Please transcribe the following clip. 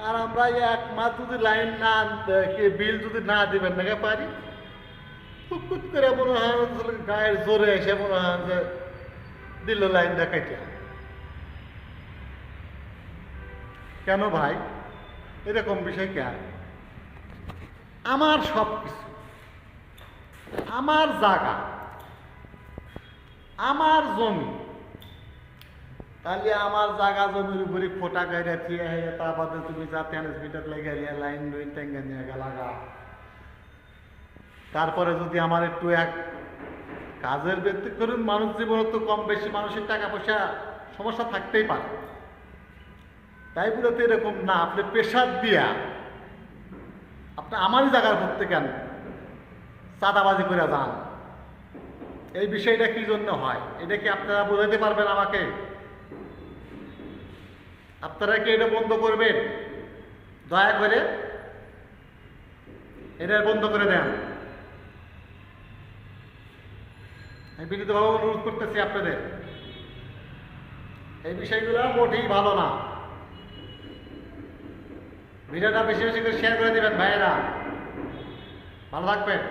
আর আমরা এক মাস যদি লাইন না আনতে বিল যদি না দিবেন না পারি টুকুট করে মনে হয় গায়ের জোরে এসে মনে হয় যে দিল লাইন দেখাইতে কেন ভাই এরকম বিষয় কেন? আমার সব কিছু, আমার জায়গা, আমার জমি, তাহলে আমার জায়গা জমির উপরে ফোটা গাড়িয়া থিয়ে তা বাদে তুমি যা ট্রান্সমিটার লাগাইয়া লাইন লইন ট্যাঙ্গা নিয়ে লাগা। তারপরে যদি আমার একটু এক কাজের ভিত্তি করুন, মানুষ জীবনে তো কম বেশি মানুষের টাকা পয়সা সমস্যা থাকতেই পারে, তাই বলে তো এরকম না আপনি প্রেশার দিয়া আপনি আমারই জায়গার করতে কেন চাঁদাবাজি করে যান। এই বিষয়টা কি জন্য হয় এটা কি আপনারা বোঝাতে পারবেন আমাকে? আপনারা কি এটা বন্ধ করবেন? দয়া করে এটা বন্ধ করে দেন। আমি বিনীতভাবে অনুরোধ করতেছি আপনাদের, এই বিষয়গুলো মোটেই ভালো না। ভিডিওটা বেশি বেশি করে শেয়ার করে দেবেন ভাইয়েরা। ভালো থাকবেন।